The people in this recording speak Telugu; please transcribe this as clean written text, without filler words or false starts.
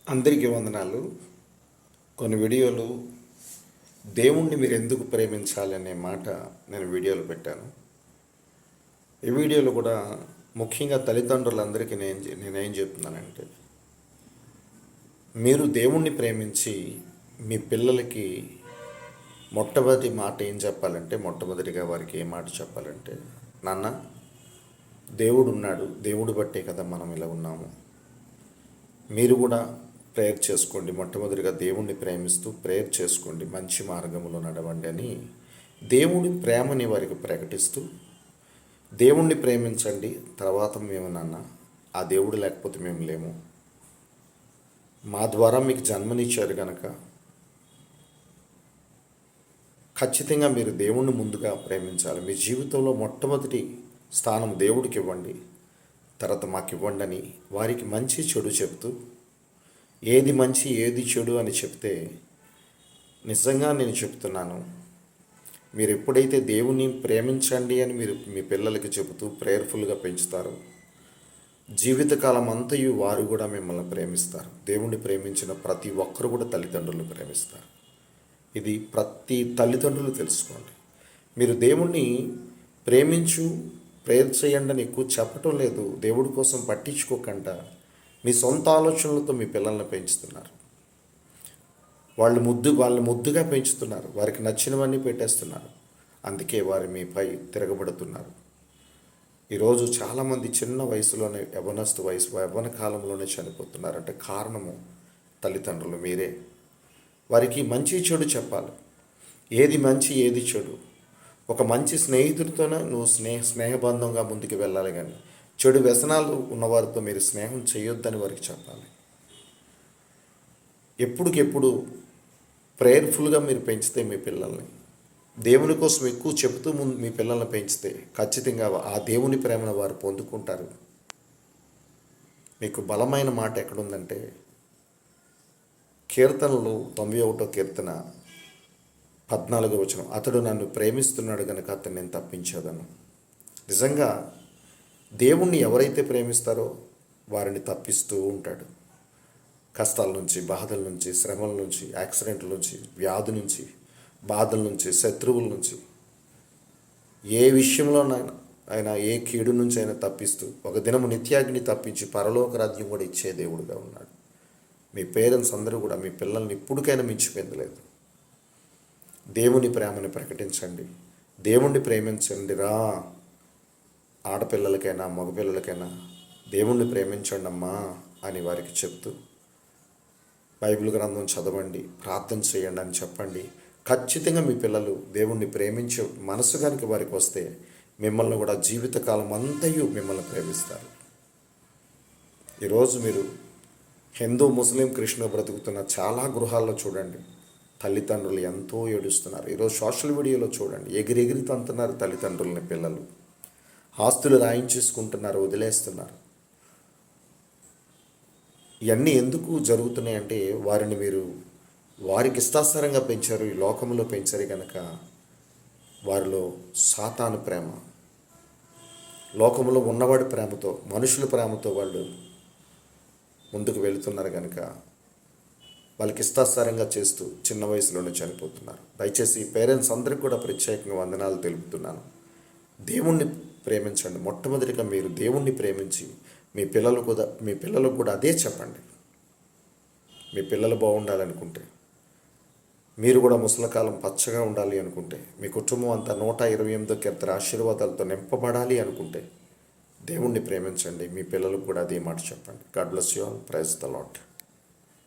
అందరికీ వందనాలు. కొన్ని వీడియోలు దేవుణ్ణి మీరు ఎందుకు ప్రేమించాలి అనే మాట నేను వీడియోలో పెట్టాను. ఈ వీడియోలో కూడా ముఖ్యంగా తల్లిదండ్రులందరికీ నేనేం చెప్తున్నానంటే, మీరు దేవుణ్ణి ప్రేమించి మీ పిల్లలకి మొట్టమొదటి మాట ఏం చెప్పాలంటే, మొట్టమొదటిగా వారికి ఏ మాట చెప్పాలంటే, నాన్న దేవుడు ఉన్నాడు, దేవుడు బట్టే కదా మనం ఇలా ఉన్నాము, మీరు కూడా ప్రేయర్ చేసుకోండి, మొట్టమొదటిగా దేవుణ్ణి ప్రేమిస్తూ ప్రేయర్ చేసుకోండి, మంచి మార్గంలో నడవండి అని దేవుడి ప్రేమని వారికి ప్రకటిస్తూ, దేవుణ్ణి ప్రేమించండి, తర్వాత మేము నాన్న ఆ దేవుడు లేకపోతే మేము లేము, మా ద్వారా మీకు జన్మనిచ్చారు కనుక ఖచ్చితంగా మీరు దేవుణ్ణి ముందుగా ప్రేమించాలి, మీ జీవితంలో మొట్టమొదటి స్థానం దేవుడికి ఇవ్వండి, తర్వాత మాకు ఇవ్వండి అని వారికి మంచి చెడు చెప్తూ, ఏది మంచి ఏది చెడు అని చెప్తే, నిజంగా నేను చెప్తున్నాను, మీరు ఎప్పుడైతే దేవుని ప్రేమించండి అని మీరు మీ పిల్లలకి చెబుతూ ప్రేయర్ఫుల్గా పెంచుతారో, జీవితకాలం అంతయు వారు కూడా మిమ్మల్ని ప్రేమిస్తారు. దేవుణ్ణి ప్రేమించిన ప్రతి ఒక్కరు కూడా తల్లిదండ్రులను ప్రేమిస్తారు. ఇది ప్రతి తల్లిదండ్రులు తెలుసుకోండి. మీరు దేవుణ్ణి ప్రేమించు, ప్రేయర్ చేయండి అని ఎక్కువ చెప్పటం లేదు. దేవుడి కోసం పట్టించుకోకుండా మీ సొంత ఆలోచనలతో మీ పిల్లల్ని పెంచుతున్నారు. వాళ్ళని ముద్దుగా పెంచుతున్నారు, వారికి నచ్చినవన్నీ పెట్టేస్తున్నారు. అందుకే వారు మీపై తిరగబడుతున్నారు. ఈరోజు చాలామంది చిన్న వయసులోనే యవ్వన కాలంలోనే చనిపోతున్నారు. అంటే కారణము తల్లిదండ్రులు, మీరే. వారికి మంచి చెడు చెప్పాలి, ఏది మంచి ఏది చెడు. ఒక మంచి స్నేహితుడితోనే నువ్వు స్నేహబంధంగా ముందుకు వెళ్ళాలి, కానీ చెడు వ్యసనాలు ఉన్నవారితో మీరు స్నేహం చేయొద్దని వారికి చెప్పాలి. ఎప్పటికెప్పుడు ప్రేయర్ఫుల్గా మీరు పెంచితే మీ పిల్లల్ని, దేవుని కోసం ఎక్కువ చెబుతూ మీ పిల్లల్ని పెంచితే ఖచ్చితంగా ఆ దేవుని ప్రేమను వారు పొందుకుంటారు. మీకు బలమైన మాట ఎక్కడుందంటే, కీర్తనలు 91వ కీర్తన 14వ వచనం, అతడు నన్ను ప్రేమిస్తున్నాడు కనుక అతను నేను తప్పించేదను. నిజంగా దేవుణ్ణి ఎవరైతే ప్రేమిస్తారో వారిని తప్పిస్తూ ఉంటాడు. కష్టాల నుంచి, బాధల నుంచి, శ్రమల నుంచి, యాక్సిడెంట్ల నుంచి, వ్యాధి నుంచి, బాధల నుంచి, శత్రువుల నుంచి, ఏ విషయంలోనైనా ఆయన ఏ కీడు నుంచి అయినా తప్పిస్తూ ఒక దినము నిత్యాగ్ని తప్పించి పరలోక రాజ్యం కూడా ఇచ్చే దేవుడుగా ఉన్నాడు. మీ పేరెంట్స్ అందరూ కూడా మీ పిల్లల్ని ఇప్పటికైనా మించిపోయిందలేదు. దేవుని ప్రేమని ప్రకటించండి, దేవుణ్ణి ప్రేమించండి రా. ఆడపిల్లలకైనా మగపిల్లలకైనా దేవుణ్ణి ప్రేమించండి అమ్మా అని వారికి చెప్తూ, బైబిల్ గ్రంథం చదవండి, ప్రార్థన చేయండి అని చెప్పండి. ఖచ్చితంగా మీ పిల్లలు దేవుణ్ణి ప్రేమించే మనసు కనుక వారికి వస్తే మిమ్మల్ని కూడా జీవితకాలం అంతయు మిమ్మల్ని ప్రేమిస్తారు. ఈరోజు మీరు హిందూ, ముస్లిం, క్రిస్టియన్ బ్రతుకుతున్న చాలా గృహాల్లో చూడండి, తల్లిదండ్రులు ఎంతో ఏడుస్తున్నారు. ఈరోజు సోషల్ మీడియాలో చూడండి, ఎగిరెగిరి తంతున్నారు తల్లిదండ్రులని పిల్లలు, ఆస్తులు రాయించేసుకుంటున్నారు, వదిలేస్తున్నారు. ఇవన్నీ ఎందుకు జరుగుతున్నాయంటే, వారిని మీరు వారికి ఇష్టాసారంగా పెంచారు, ఈ లోకంలో పెంచారు కనుక వారిలో సాతాను ప్రేమ, లోకంలో ఉన్నవాడి ప్రేమతో, మనుషుల ప్రేమతో వాళ్ళు ముందుకు వెళుతున్నారు కనుక వాళ్ళకి ఇష్టాసారంగా చేస్తూ చిన్న వయసులోనే చనిపోతున్నారు. దయచేసి పేరెంట్స్ అందరికీ కూడా ప్రత్యేకంగా వందనాలు తెలుపుతున్నాను. దేవుణ్ణి ప్రేమించండి. మొట్టమొదటిగా మీరు దేవుణ్ణి ప్రేమించి మీ పిల్లలకు కూడా అదే చెప్పండి. మీ పిల్లలు బాగుండాలనుకుంటే, మీరు కూడా ముసలికాలం పచ్చగా ఉండాలి అనుకుంటే, మీ కుటుంబం అంతా 128వ కీర్తన ఆశీర్వాదాలతో నింపబడాలి అనుకుంటే దేవుణ్ణి ప్రేమించండి. మీ పిల్లలకు కూడా అదే మాట చెప్పండి. God bless you all. Praise the lord.